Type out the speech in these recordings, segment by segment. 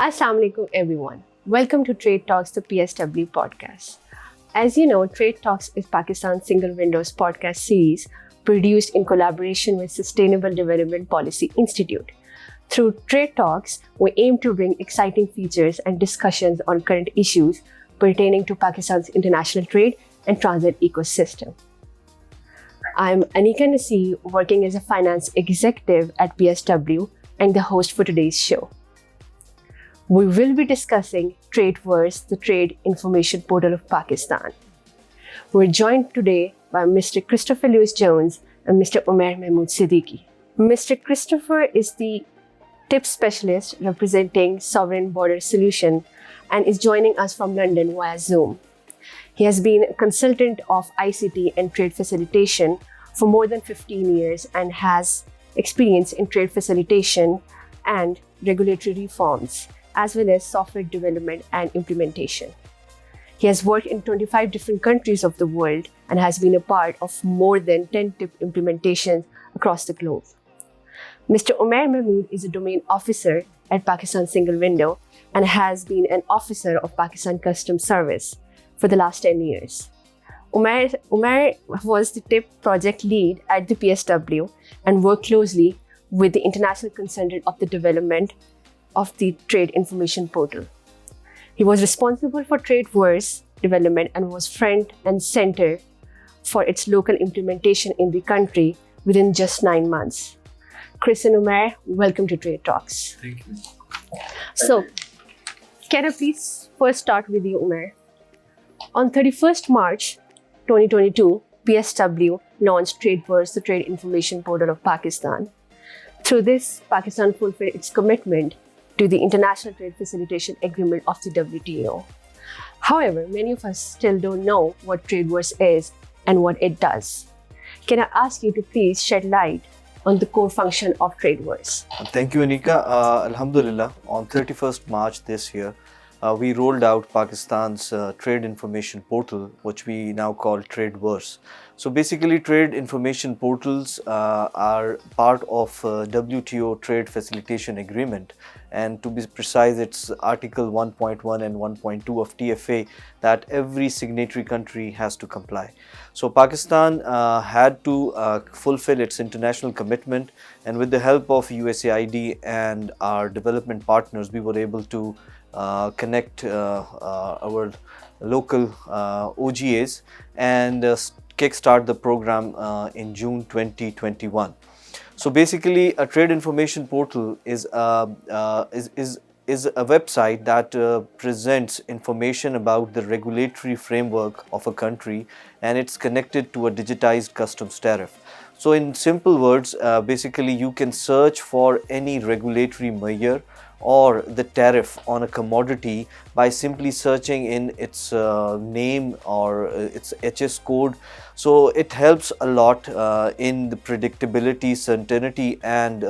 Assalamu alaikum everyone. Welcome to Trade Talks, the PSW podcast. As you know, Trade Talks is Pakistan's single windows podcast series produced in collaboration with Sustainable Development Policy Institute. Through Trade Talks, we aim to bring exciting features and discussions on current issues pertaining to Pakistan's international trade and transit ecosystem. I'm Anika Nasir, working as a finance executive at PSW and the host for today's show. We will be discussing Tradeverse, the trade information portal of Pakistan. We're joined today by Mr. Christopher Lewis Jones and Mr. Umair Mehmood Siddiqui. Mr. Christopher is the tip specialist representing Sovereign Border Solution and is joining us from London via Zoom. He has been a consultant of ICT and trade facilitation for more than 15 years and has experience in trade facilitation and regulatory reforms, as well as software development and implementation. He has worked in 25 different countries of the world and has been a part of more than 10 TIP implementations across the globe. Mr. Umair Mehmood is a domain officer at Pakistan Single Window and has been an officer of Pakistan Customs Service for the last 10 years. Umair was the TIP project lead at the PSW and worked closely with the international consultant of the development of the trade information portal. He was responsible for Tradeverse development and was front and center for its local implementation in the country within just 9 months. Chris and Umair, welcome to Trade Talks. Thank you. So, can I please first start with you, Umair? On 31st March 2022, PSW launched Tradeverse, the trade information portal of Pakistan. Through this, Pakistan fulfilled its commitment to the International Trade Facilitation Agreement of the WTO. However, many of us still don't know what Tradeverse is and what it does. Can I ask you to please shed light on the core function of Tradeverse? Thank you, Anika. Alhamdulillah, on 31st March this year, we rolled out Pakistan's trade information portal, which we now call Tradeverse. So basically, trade information portals are part of WTO Trade Facilitation Agreement. And to be precise, it's Article 1.1 and 1.2 of TFA that every signatory country has to comply. So Pakistan had to fulfill its international commitment, and with the help of USAID and our development partners, we were able to connect our local OGAs and kickstart the program in June 2021. So basically, a trade information portal is a website that presents information about the regulatory framework of a country, and it's connected to a digitized customs tariff. So in simple words, basically you can search for any regulatory measure or the tariff on a commodity by simply searching in its name or its HS code. So it helps a lot in the predictability, certainty and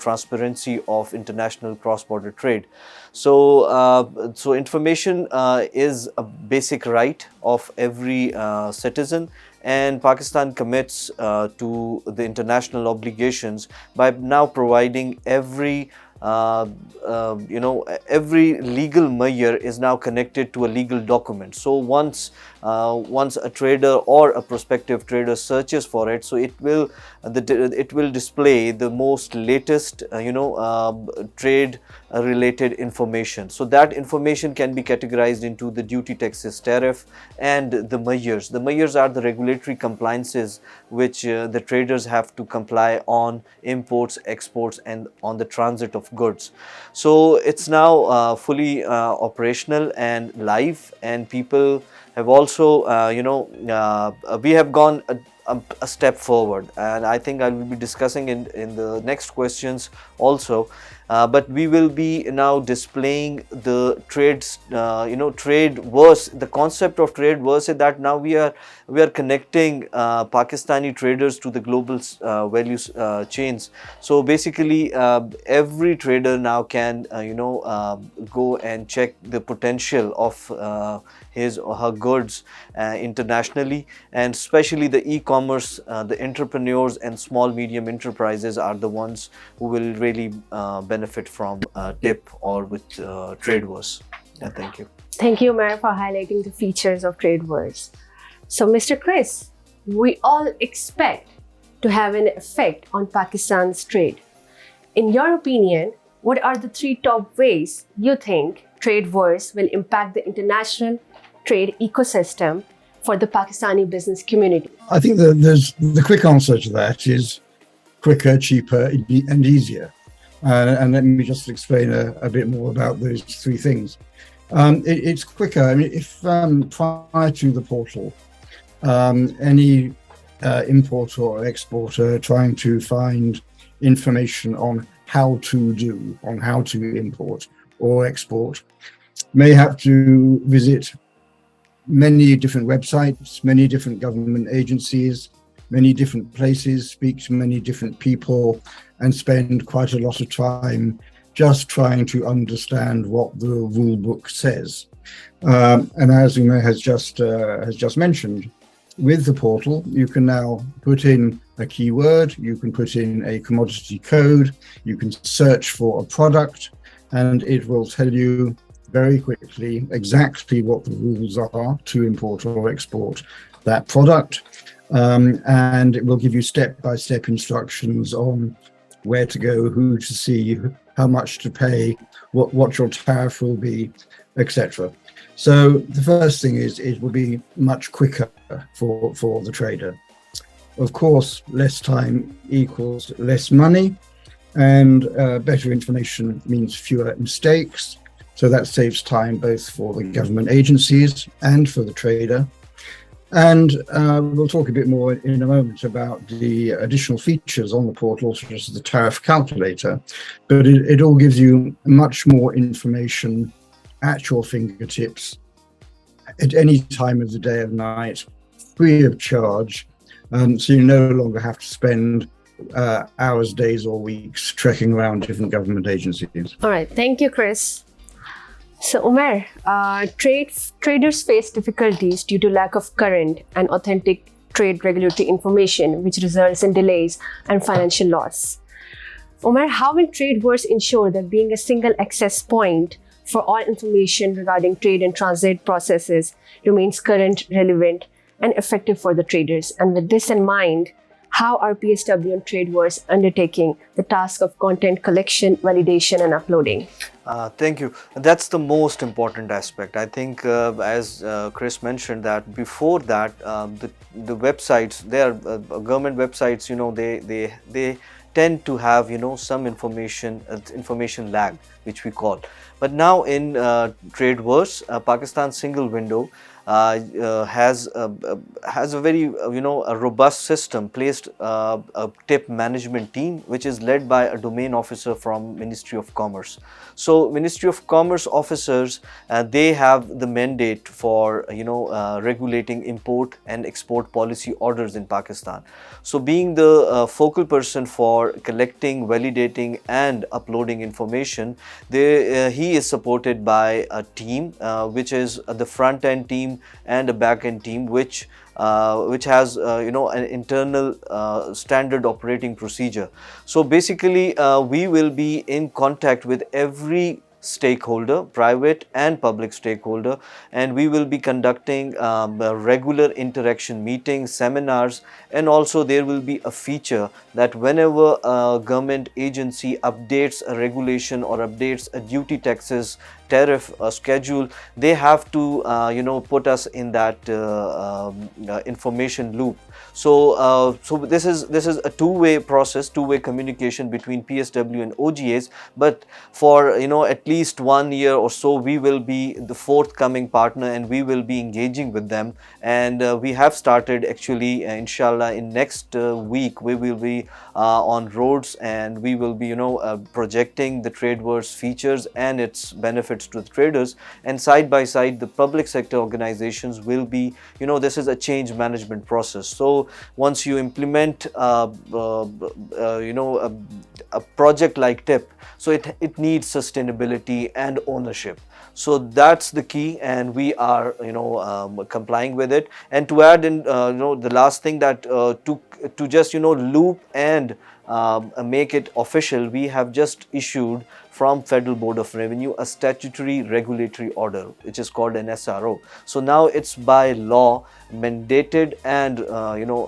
transparency of international cross-border trade. So information is a basic right of every citizen, and Pakistan commits to the international obligations by now providing every legal measure is now connected to a legal document. So once a trader or a prospective trader searches for it, so it will display the most latest trade related information. So that information can be categorized into the duty, taxes, tariff and the measures. The measures are the regulatory compliances which the traders have to comply on imports, exports and on the transit of goods. So it's now fully operational and live, and people have also we have gone a step forward, and I think I will be discussing in the next questions also. But we will be now displaying the Tradeverse. The concept of Tradeverse is that now we are connecting Pakistani traders to the global value chains. So basically, every trader now can go and check the potential of his or her goods internationally, and especially the e-commerce, the entrepreneurs and small medium enterprises are the ones who will really benefit benefit from TIP or with Tradeverse. Thank you. Thank you, Umair, for highlighting the features of Tradeverse. So, Mr. Chris, we all expect to have an effect on Pakistan's trade. In your opinion, what are the 3 top ways you think Tradeverse will impact the international trade ecosystem for the Pakistani business community? I think that the quick answer to that is quicker, cheaper, and easier. And let me just explain a bit more about those 3 things. It's quicker. I mean, if prior to the portal, any importer or exporter trying to find information on how to import or export may have to visit many different websites, many different government agencies, many different places, speak to many different people, and spend quite a lot of time just trying to understand what the rule book says. And as Umair has just mentioned, with the portal, you can now put in a keyword, you can put in a commodity code, you can search for a product, and it will tell you very quickly exactly what the rules are to import or export that product. And it will give you step-by-step instructions on where to go, who to see, how much to pay, what your tariff will be, etc. So the first thing is it will be much quicker for the trader. Of course, less time equals less money, and better information means fewer mistakes. So that saves time both for the government agencies and for the trader. And we'll talk a bit more in a moment about the additional features on the portal, such as the tariff calculator. But it all gives you much more information at your fingertips at any time of the day and night, free of charge. So you no longer have to spend hours, days, or weeks trekking around different government agencies. All right, thank you, Chris. So, Umair, traders face difficulties due to lack of current and authentic trade regulatory information, which results in delays and financial loss. Umair, how will Tradeverse ensure that being a single access point for all information regarding trade and transit processes remains current, relevant, and effective for the traders? And with this in mind, how are PSW and Tradeverse undertaking the task of content collection, validation, and uploading? Thank you. That's the most important aspect. I think, as Chris mentioned, that before that, the websites, they are government websites. They tend to have some information lag, which we call. But now in Tradeverse, Pakistan's single window has a very a robust system, placed a tip management team which is led by a domain officer from Ministry of Commerce. So Ministry of Commerce officers, they have the mandate for regulating import and export policy orders in Pakistan. So being the focal person for collecting, validating and uploading information, he is supported by a team which is the front end team and a back end team which has an internal standard operating procedure. So basically we will be in contact with every stakeholder, private and public stakeholder, and we will be conducting regular interaction meetings, seminars, and also there will be a feature that whenever a government agency updates a regulation or updates a duty taxes tariff schedule, they have to put us in that information loop. So this is a two-way process, two-way communication between PSW and OGAs. But for at least 1 year or so, we will be the forthcoming partner and we will be engaging with them. And we have started actually, inshallah, in next week we will be on roads and we will be projecting the Tradeverse features and its benefits to the traders, and side by side the public sector organizations will be, this is a change management process. So once you implement a project like TIP, so it needs sustainability and ownership. So that's the key, and we are complying with it. And to add in the last thing, that to just loop and make it official, we have just issued from Federal Board of Revenue a statutory regulatory order, which is called an SRO. So now it's by law mandated and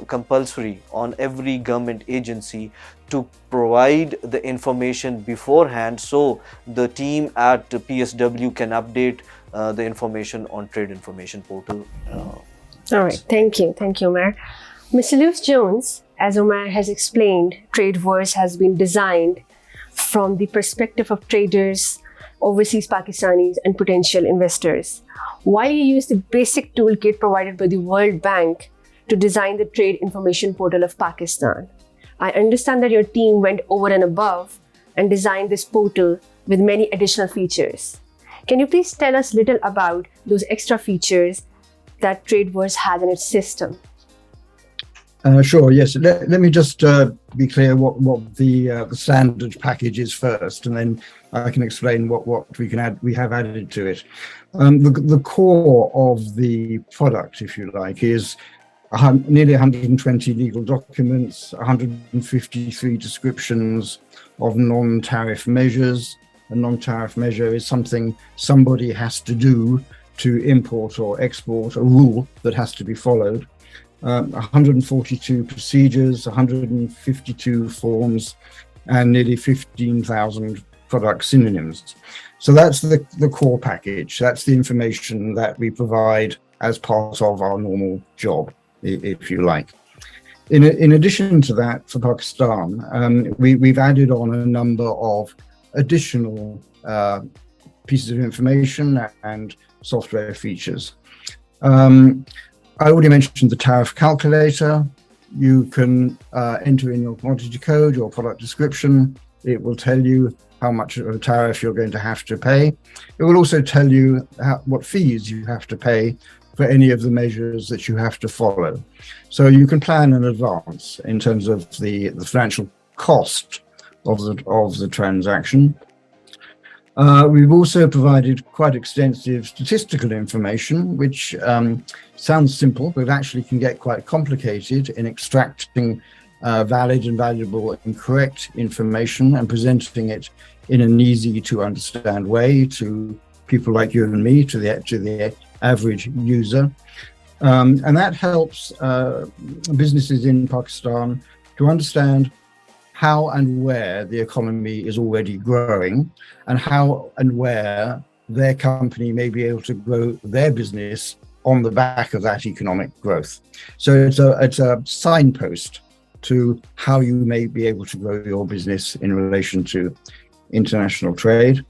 compulsory on every government agency to provide the information beforehand, so the team at PSW can update the information on Trade Information Portal. All right, thank you, Umair. Mr. Lewis Jones, as Umair has explained, Tradeverse has been designed from the perspective of traders, overseas Pakistanis, and potential investors. Why you use the basic toolkit provided by the World Bank to design the Trade Information Portal of Pakistan? I understand that your team went over and above and designed this portal with many additional features. Can you please tell us little about those extra features that Tradeverse has in its system? Sure, yes. Let me just be clear what the standard package is first, and then I can explain what we have added to it. The core of the product, if you like, is nearly 120 legal documents, 153 descriptions of non-tariff measures. A non-tariff measure is something somebody has to do to import or export, a rule that has to be followed. 142 procedures, 152 forms, and nearly 15,000 product synonyms. So that's the core package. That's the information that we provide as part of our normal job, if you like. In addition to that, for Pakistan, we've added on a number of additional pieces of information and software features. I already mentioned the tariff calculator. You can enter in your commodity code, your product description. It will tell you how much of a tariff you're going to have to pay. It will also tell you what fees you have to pay for any of the measures that you have to follow. So you can plan in advance in terms of the financial cost of the transaction. We've also provided quite extensive statistical information, which sounds simple, but actually can get quite complicated in extracting valid and valuable and correct information and presenting it in an easy to understand way to people like you and me, to the average user. And that helps businesses in Pakistan to understand how and where the economy is already growing, and how and where their company may be able to grow their business on the back of that economic growth. So it's a signpost to how you may be able to grow your business in relation to international trade.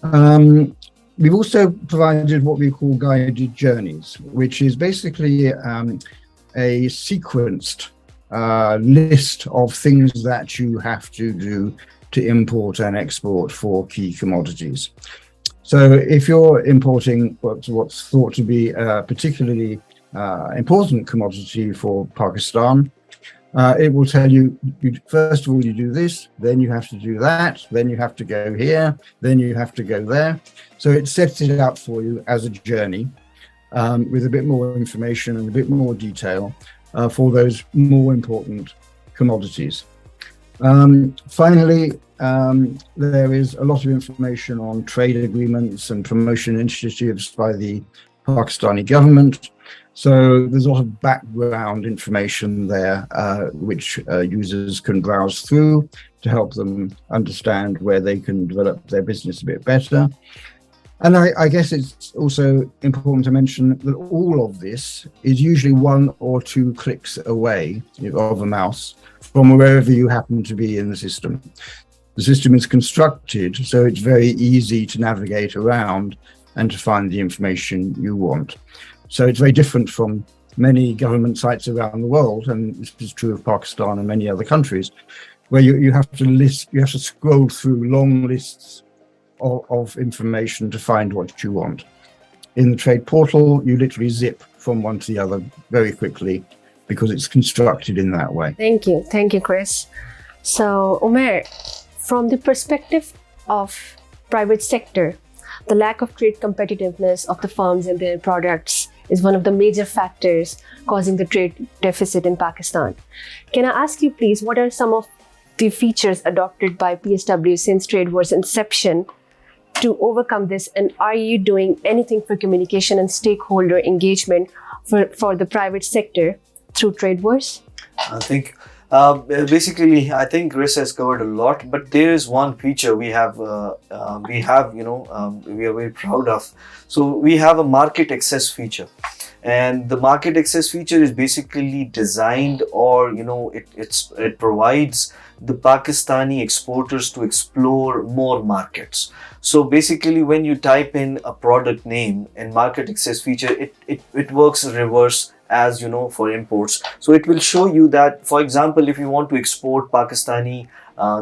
We've also provided what we call guided journeys, which is basically a sequenced list of things that you have to do to import and export for key commodities. So if you're importing what's thought to be a particularly important commodity for Pakistan, it will tell you, first of all, you do this, then you have to do that, then you have to go here, then you have to go there. So it sets it out for you as a journey with a bit more information and a bit more detail for those more important commodities. Finally, there is a lot of information on trade agreements and promotion initiatives by the Pakistani government. So there's a lot of background information there, which users can browse through to help them understand where they can develop their business a bit better. And I guess it's also important to mention that all of this is usually 1 or 2 clicks away of a mouse from wherever you happen to be in the system. The system is constructed so it's very easy to navigate around and to find the information you want. So it's very different from many government sites around the world, and this is true of Pakistan and many other countries, where you have to scroll through long lists of information to find what you want. In the trade portal, you literally zip from one to the other very quickly because it's constructed in that way. Thank you, Chris. So, Umair, from the perspective of private sector, The lack of trade competitiveness of the firms and their products is one of the major factors causing the trade deficit in Pakistan. Can I ask you, please, what are some of the features adopted by PSW since Tradeverse inception to overcome this? And are you doing anything for communication and stakeholder engagement for the private sector through Tradeverse? I think I think Chris has covered a lot, but there is one feature we have, we are very proud of. So we have a market access feature, and the market access feature is basically designed, or it provides the Pakistani exporters to explore more markets. So basically, when you type in a product name and market access feature, it works reverse as for imports. So it will show you that, for example, if you want to export Pakistani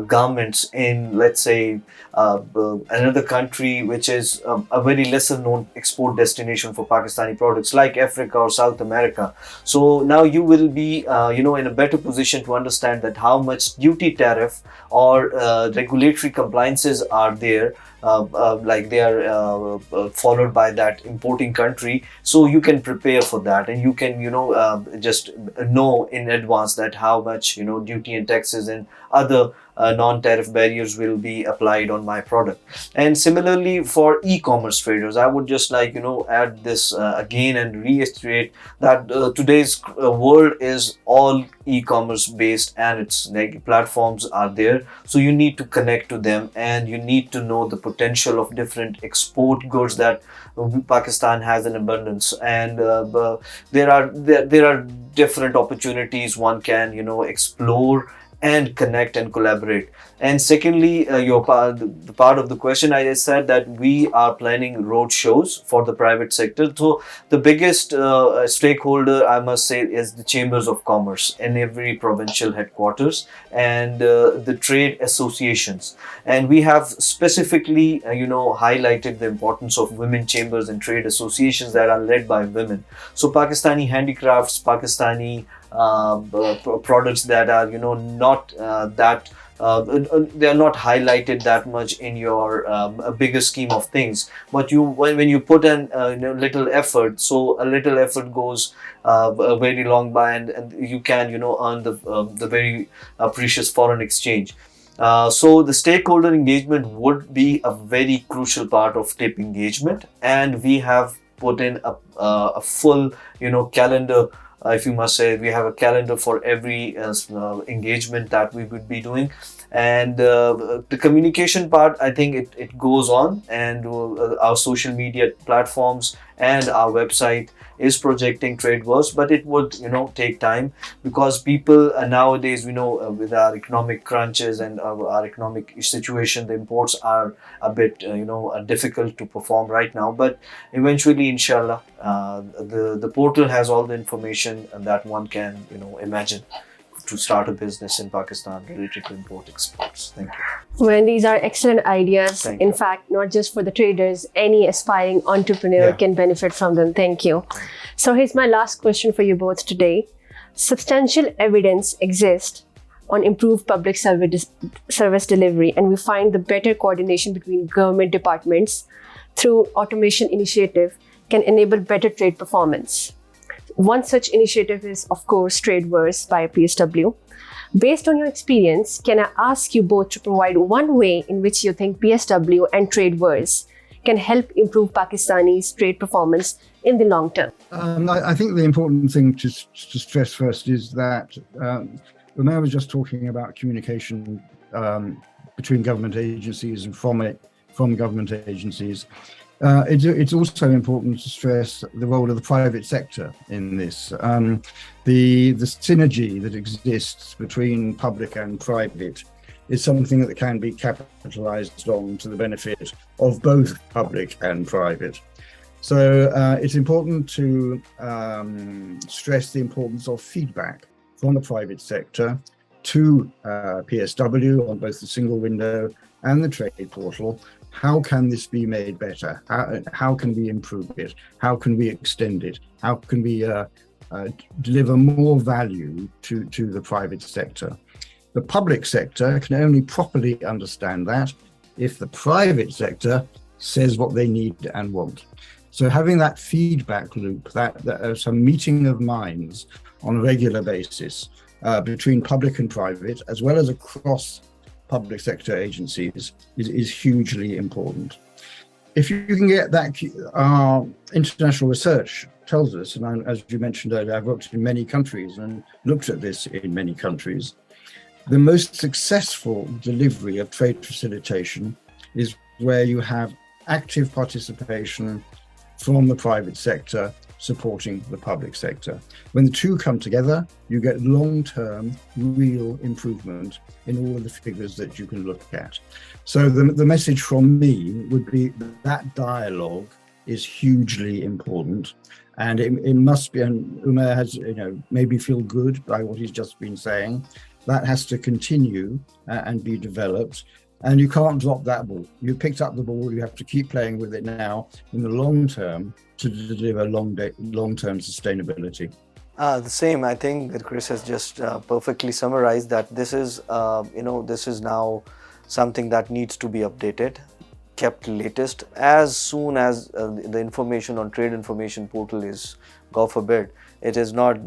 garments in, let's say, another country which is a very lesser known export destination for Pakistani products, like Africa or South America. So now you will be in a better position to understand that how much duty tariff or regulatory compliances are there, like they are followed by that importing country. So you can prepare for that, and you can just know in advance that how much duty and taxes and other non-tariff barriers will be applied on my product. And similarly for e-commerce traders, I would just like add this again and reiterate that today's world is all e-commerce based, and its platforms are there. So you need to connect to them, and you need to know the potential of different export goods that Pakistan has in abundance. And there are different opportunities one can explore and connect and collaborate. And secondly, the part of the question, I just said that we are planning road shows for the private sector. So the biggest stakeholder, I must say, is the chambers of commerce in every provincial headquarters, and the trade associations. And we have specifically highlighted the importance of women chambers and trade associations that are led by women. So Pakistani handicrafts, Pakistani products that are not that they are not highlighted that much in your bigger scheme of things, but when you put in little effort, so a little effort goes a very long by, and you can earn the very precious foreign exchange. So the stakeholder engagement would be a very crucial part of TIP engagement, and we have put in a full calendar. If you must say, we have a calendar for every engagement that we would be doing. And the communication part, I think it goes on, and our social media platforms and our website is projecting Tradeverse, but it would take time, because people nowadays with our economic crunches and our economic situation, the imports are a bit difficult to perform right now. But eventually, inshallah, the portal has all the information that one can imagine to start a business in Pakistan related to import exports. Thank you. Well, these are excellent ideas. In fact, not just for the traders, any aspiring entrepreneur can benefit from them. Thank you. So here's my last question for you both today. Substantial evidence exists on improved public service delivery, and we find the better coordination between government departments through automation initiative can enable better trade performance. One such initiative is, of course, Tradeverse by PSW. Based on your experience, can I ask you both to provide one way in which you think PSW and Tradeverse can help improve Pakistani's trade performance in the long term? I think the important thing to stress first is that Umair was just talking about communication between government agencies and from government agencies. It's also important to stress the role of the private sector in this. The synergy that exists between public and private is something that can be capitalized on to the benefit of both public and private. So it's important to stress the importance of feedback from the private sector to PSW on both the single window and the trade portal. How can this be made better? How can we improve it? How can we extend it? How can we deliver more value to the private sector? The public sector can only properly understand that if the private sector says what they need and want. So having that feedback loop, some meeting of minds on a regular basis between public and private, as well as across public sector agencies, is hugely important. If you can get that, international research tells us, and as you mentioned earlier, I've worked in many countries and looked at this in many countries, the most successful delivery of trade facilitation is where you have active participation from the private sector supporting the public sector. When the two come together, you get long-term, real improvement in all of the figures that you can look at. So the message from me would be that dialogue is hugely important, and it must be, and Umair has, made me feel good by what he's just been saying. That has to continue and be developed. And you can't drop that ball. You picked up the ball, you have to keep playing with it now in the long term to deliver long-term sustainability. The same, I think that Chris has just perfectly summarized that this is, this is now something that needs to be updated, kept latest as soon as the information on trade information portal is, God forbid, it is not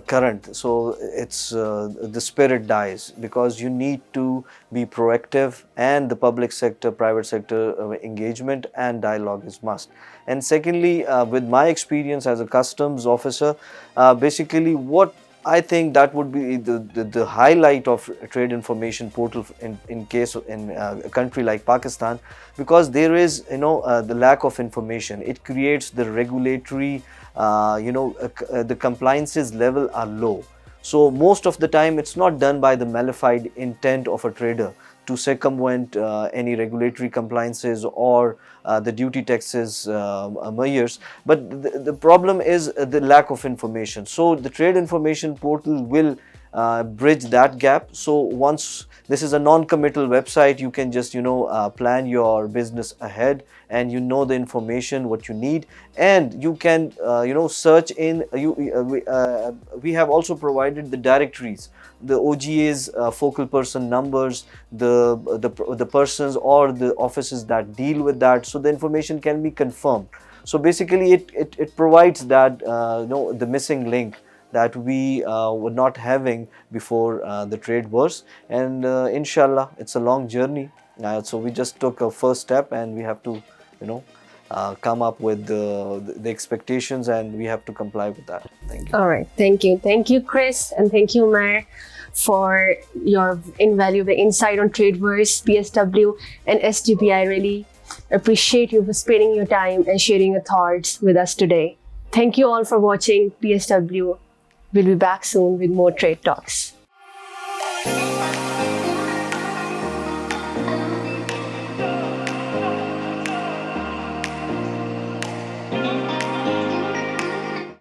current, so it's the spirit dies, because you need to be proactive, and the public sector, private sector engagement and dialogue is must. And secondly, with my experience as a customs officer, basically what I think that would be the highlight of trade information portal in a country like Pakistan, because there is the lack of information. It creates the regulatory the compliances level are low. So most of the time it's not done by the malified intent of a trader to circumvent any regulatory compliances or the duty taxes measures, but the problem is the lack of information. So the trade information portal will bridge that gap. So once this is a non-committal website, you can just plan your business ahead, and the information what you need, and you can search in we have also provided the directories, the OGA's focal person numbers, the persons or the offices that deal with that, so the information can be confirmed. So basically it provides that the missing link that we were not having before the Tradeverse, and inshallah it's a long journey. So we just took a first step, and we have to come up with the expectations, and we have to comply with that. Thank you. All right, thank you, Chris, and thank you, Umair, for your invaluable insight on Tradeverse, PSW, and SDPI. I really appreciate you for spending your time and sharing your thoughts with us today. Thank you all for watching PSW. We'll be back soon with more trade talks.